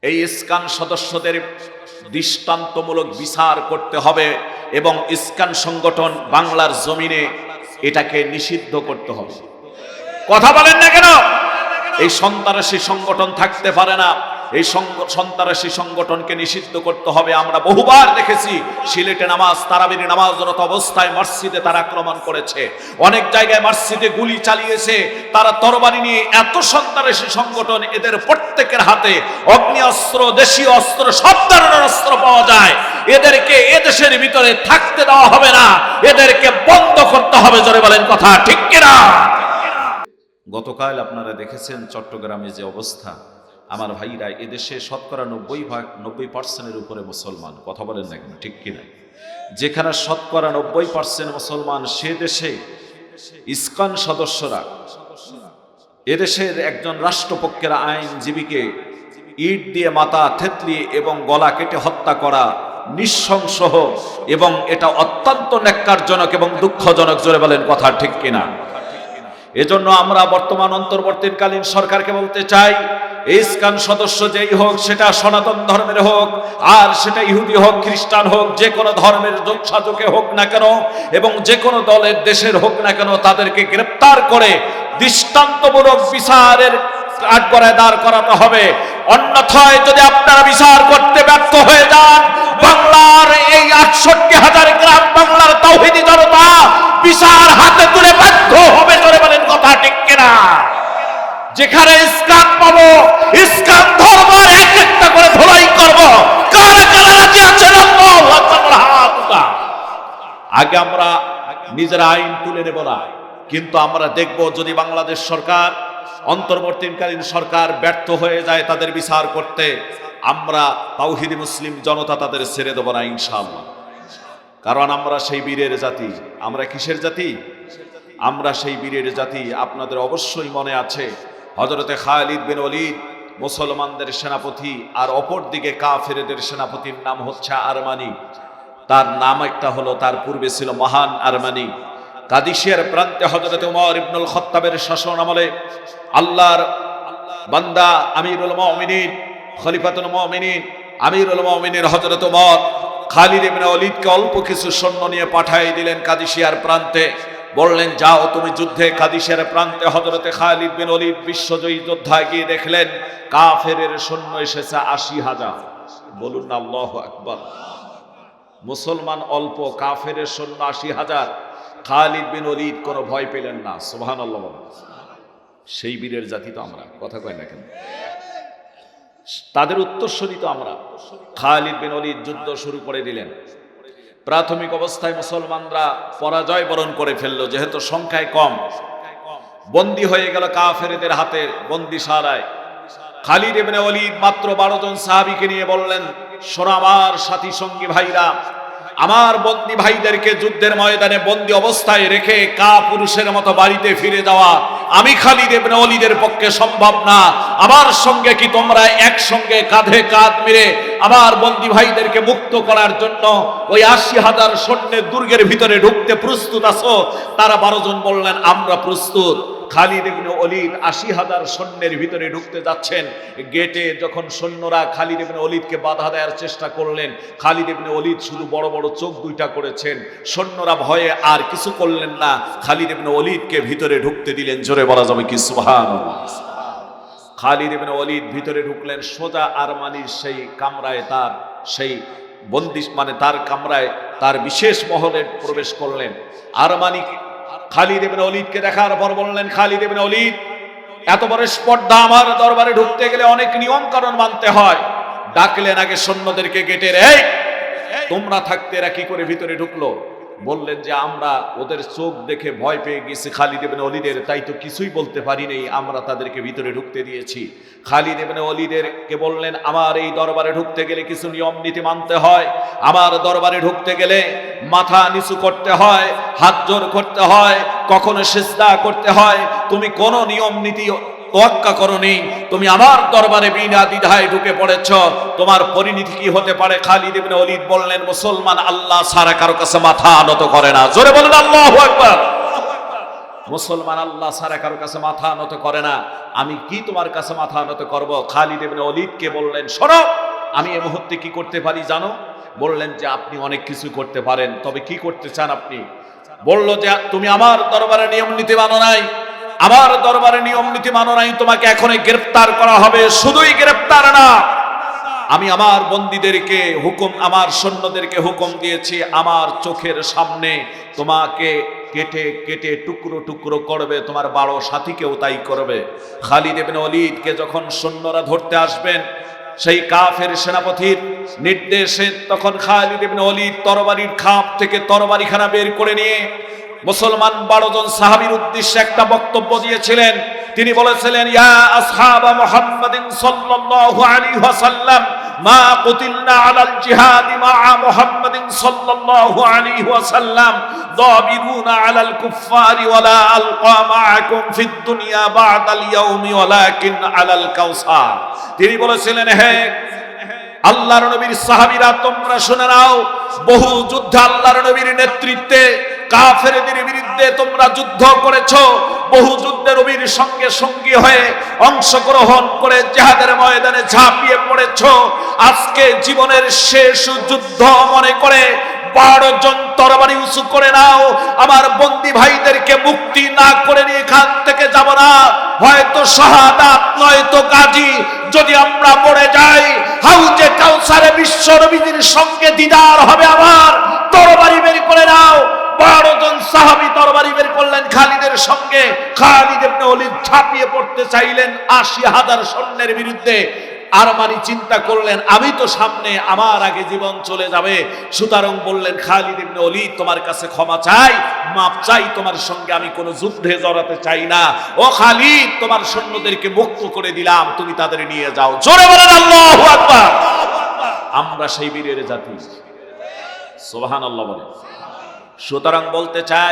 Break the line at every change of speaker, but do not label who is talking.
এই ইসকান সদস্যদের দৃষ্টান্তমূলক বিচার করতে হবে এবং ইসকান সংগঠন বাংলার জমিনে এটাকে নিষিদ্ধ করতে হবে। কথা বলেন না কেন? এই সন্ত্রাসী সংগঠন থাকতে পারে না, এই সন্ত্রাসী সংগঠনকে নিষিদ্ধ করতে হবে। আমরা বহুবার দেখেছি সিলেটে নামাজ তারাবির নামাজরত অবস্থায় মসজিদে তারা আক্রমণ করেছে, অনেক জায়গায় মসজিদে গুলি চালিয়েছে, তারা তরবারি নিয়ে। এত সন্ত্রাসী সংগঠন, এদের প্রত্যেকের হাতে অগ্নি অস্ত্র, দেশীয় অস্ত্র, সব ধরনের অস্ত্র পাওয়া যায়। এদেরকে এদেশের ভিতরে থাকতে দেওয়া হবে না, এদেরকে বন্ধ করতে হবে। জোরে বলেন কথা ঠিক কিনা? গতকাল আপনারা দেখেছেন চট্টগ্রামে যে অবস্থা। আমার ভাইরা, এদেশে শতকরা 90% উপরে মুসলমান। কথা বলেন না কেন ঠিক কিনা? যেখানে শতকরা 90% মুসলমান, সে দেশে ইসকান সদস্যরা এদেশের একজন রাষ্ট্রপক্ষের আইনজীবীকে ইট দিয়ে মাথা থেতলিয়ে এবং গলা কেটে হত্যা করা নৃশংস, এবং এটা অত্যন্ত ন্যাক্কারজনক এবং দুঃখজনক। জোরে বলেন কথা ঠিক কিনা? এজন্য আমরা বর্তমান অন্তর্বর্তীকালীন সরকারকে বলতে চাই, ইসকান সদস্য যেই হোক, সেটা সনাতন ধর্মের হোক, আর সেটা ইহুদি হোক, খ্রিস্টান হোক, যে কোনো ধর্মের যোগসাজকে হোক না কেন, এবং যে কোনো দলের দেশের হোক না কেন, তাদেরকে গ্রেপ্তার করে দৃষ্টান্তমূলক বিচারের কাঠগড়ায় দাঁড় করাতে হবে। অন্যথায় যদি আপনারা বিচার করতে ব্যর্থ হয়ে যান, বাংলার এই 68,000 গ্রাম বাংলার তাওহীদি জনতা বিচার হাতে তুলে বাধ্য হবে। জোরে বলেন কথা ঠিক কিনা? যেখানে ইসকান পাবো, ইসকান ধর্ম এক একটা করে ধোলাই করব। কারা কারা রাজি আছেন? আগে আমরা নিজেরা আইন তুলে নেব না, কিন্তু আমরা দেখব যদি বাংলাদেশ সরকার, অন্তর্বর্তীকালীন সরকার ব্যর্থ হয়ে যায় তাদের বিচার করতে, আমরা তাওহীদি মুসলিম জনতা তাদের ছেড়ে দেব না ইনশাআল্লাহ। কারণ আমরা সেই বীরের জাতি। আমরা কিসের জাতি? আমরা সেই বীরের জাতি। আপনাদের অবশ্যই মনে আছে হযরতে খালিদ বিন ওলীদ মুসলমানদের সেনাপতি, আর অপর দিকে কাফেরদের সেনাপতির নাম হচ্ছে আরমানি। তার নাম একটা হলো, তার পূর্বে ছিল মহান আরমানি। কাদিসিয়ার প্রান্তে হযরতে ওমর ইবনুল খাত্তাবের শাসন আমলে আল্লাহর বান্দা আমিরুল মুমিনিন, খলিফাতুল মুমিনিন, আমিরুল মুমিনিন হযরত ওমর খালিদ ইবনে ওলীদকে অল্প কিছু সৈন্য নিয়ে পাঠিয়ে দিলেন কাদিসিয়ার প্রান্তে। বললেন, যাও তুমি যুদ্ধে। কাদিসিয়ার প্রান্তে হযরতে খালিদ বিন ওলীদ বিশ্বজয়ী যোদ্ধা গিয়ে দেখলেন কাফেরের সৈন্য এসেছে 80,000। বলুন না আল্লাহু আকবার। মুসলমান অল্প, কাফেরের সৈন্য 80,000। খালিদ বিন ওলীদ কোনো ভয় পেলেন না। সুবহানাল্লাহ। সেই বীরের জাতি তো আমরা। কথা কয় না কেন? তাদের উত্তরসূরি তো আমরা। খালিদ বিন ওলীদ যুদ্ধ শুরু করে দিলেন। প্রাথমিক অবস্থায় মুসলমানরা পরাজয় বরণ করে ফেললো, যেহেতু সংখ্যায় কম। বন্দী হয়ে গেল কাফেরদের হাতে বন্দিশালায়। খালিদ ইবনে ওলীদ মাত্র 12 জন সাহাবীকে নিয়ে বললেন, শোনো আমার সাথী সঙ্গী ভাইরা, আমার বন্দী ভাইদেরকে যুদ্ধের ময়দানে বন্দী অবস্থায় রেখে কাপুরুষের মতো বাড়িতে ফিরে যাওয়া আমি খালিদ ইবনে ওলীদের পক্ষে সম্ভব না। আমার সঙ্গে কি তোমরা একসঙ্গে কাঁধে কাঁধ মিলে আমার বন্দী ভাইদেরকে মুক্ত করার জন্য ওই 80,000 সৈন্যের দুর্গের ভিতরে ঢুকতে প্রস্তুত আছো? তারা 12 জন বললেন, আমরা প্রস্তুত। খালিদ ইবনে ওলীদ 80,000 সৈন্যের ভিতরে ঢুকতে যাচ্ছেন। গেটে যখন সৈন্যরা খালিদ ইবনে ওলীদকে বাধা দেওয়ার চেষ্টা করলেন, খালিদ ইবনে ওলীদ শুধু বড় বড় চোখ দুইটা করেছেন। সৈন্যরা ভয়ে আর কিছু করলেন না, খালিদ ইবনে ওলীদকে ভিতরে ঢুকতে দিলেন। জোরে বলা যাবে কি সুবহানাল্লাহ? খালিদ ইবনে ওলীদ ভিতরে ঢুকলেন, সোজা আরমানির সেই কামরায়, তার সেই বন্দি মানে তার কামরায়, তার বিশেষ মহলে প্রবেশ করলেন। আরমানি খালিদ ইবনে ওলীদকে দেখার পর বললেন, খালিদ ইবনে ওলীদ, এত বড় স্পর্ধা, আমার দরবারে ঢুকতে গেলে অনেক নিয়ম কানুন মানতে হয়। ডাকলেন আগে সৈন্যদেরকে গেটের, এই তোমরা থাকতে এরা কি করে ভিতরে ঢুকলো? বললেন যে আমরা ওদের চোখ দেখে ভয় পেয়ে গেছি খালিদ ইবনে ওলীদের, তাই তো কিছুই বলতে পারিনি, আমরা তাদেরকে ভিতরে ঢুকতে দিয়েছি। খালিদ ইবনে ওলীদেরকে বললেন, আমার এই দরবারে ঢুকতে গেলে কিছু নিয়ম নীতি মানতে হয়। আমার দরবারে ঢুকতে গেলে মাথা নিচু করতে হয়, হাত জোর করতে হয়, কখনো সিজদা করতে হয়। তুমি কোন নিয়ম নীতি তোয়াক্কা করনি, তুমি আমার দরবারে বিনা দ্বিধায় ঢুকে পড়েছ, তোমার পরিণতি কি হতে পারে? খালিদ ইবনে ওলীদ বললেন, মুসলমান আল্লাহ ছাড়া কারো কাছে মাথা নত করে না। জোরে বলেন আল্লাহু আকবার। মুসলমান আল্লাহ ছাড়া কারো কাছে মাথা নত করে না, আমি কি তোমার কাছে মাথা নত করব? খালিদ ইবনে ওলীদকে বললেন, শোনো, আমি এই মুহূর্তে কি করতে পারি জানো? বললেন যে আপনি অনেক কিছু করতে পারেন, তবে কি করতে চান আপনি? বলল যে তুমি আমার দরবারে নিয়ম নীতি মানো নাই, আমার দরবারে নিয়ম নীতি মানো নাই, তোমাকে এখনই গ্রেফতার করা হবে। শুধুই গ্রেফতার না, আমি আমার বন্দীদেরকে হুকুম, আমার সৈন্যদেরকে হুকুম দিয়েছি, আমার চোখের সামনে তোমাকে কেটে কেটে টুকরো টুকরো করবে, তোমার বড় সাথীকেও তাই করবে। খালিদ ইবনে ওলীদকে যখন সৈন্যরা ধরতে আসবেন, সেই কাফের সেনাপতির নির্দেশে তখন খালিদ ইবনে ওলীদ তরবারির খাপ থেকে তরবারিখানা বের করে নিয়ে মুসলমান 12 জন সাহাবীর উদ্দেশ্যে একটা বক্তব্য দিয়েছিলেন। তিনি বলেছিলেন, ইয়া আসহাবা মুহাম্মাদিন সাল্লাল্লাহু আলাইহি ওয়াসাল্লাম, মা কুতিলনা আলাল জিহাদি মা মুহাম্মাদিন সাল্লাল্লাহু আলাইহি ওয়াসাল্লাম দাবিরুনা আলাল কুফফারি ওয়ালা আলকা মাআকুম ফিদ দুনিয়া বা'দাল ইয়াউমি ওয়ালাকিন আলাল কাউসার। তিনি বলেছিলেন, হে আল্লাহর নবীর সাহাবীরা, তোমরা শুনে নাও, বহু যুদ্ধে আল্লাহর নবীর নেতৃত্বে কাফেরদের বিরুদ্ধে তোমরা যুদ্ধ করেছো, বহু যুদ্ধে নবীর সঙ্গে সঙ্গী হয়ে অংশগ্রহণ করে জিহাদের ময়দানে ঝাঁপিয়ে পড়েছো। আজকে জীবনের শেষ যুদ্ধ মনে করে 12 জন তরবারি উঁচু করে নাও, আমার বন্দী ভাইদেরকে মুক্তি না করে নিয়ে এখান থেকে যাব না, হয়তো শাহাদাত নয়তো গাজী। যদি আমরা মরে যাই, হাউজে কাউসারে বিশ্ব নবীর সঙ্গে দিদার হবে আমার। তরবারি বের করে নাও। 12 জন সাহাবী তরবারি বের করলেন খালিদের সঙ্গে। খালিদ ইবনে ওলীদ ঝাঁপিয়ে পড়তে চাইলেন 80,000 সৈন্যের বিরুদ্ধে। আরমানি চিন্তা করলেন, আমি তো সামনে, আমার আগে জীবন চলে যাবে, সুতরাং বললেন, খালিদ ইবনে ওলীদ, তোমার কাছে ক্ষমা চাই, মাপ চাই, তোমার সঙ্গে আমি কোনো যুদ্ধে জড়াতে চাই না। ও খালিদ, তোমার সৈন্যদেরকে মুক্ত করে দিলাম, তুমি তাদের নিয়ে যাও। জোরে বলেন আল্লাহু আকবার। আমরা সেই বীরের জাতি, সুবহানাল্লাহ বলেন। সুতরাং বলতে চাই,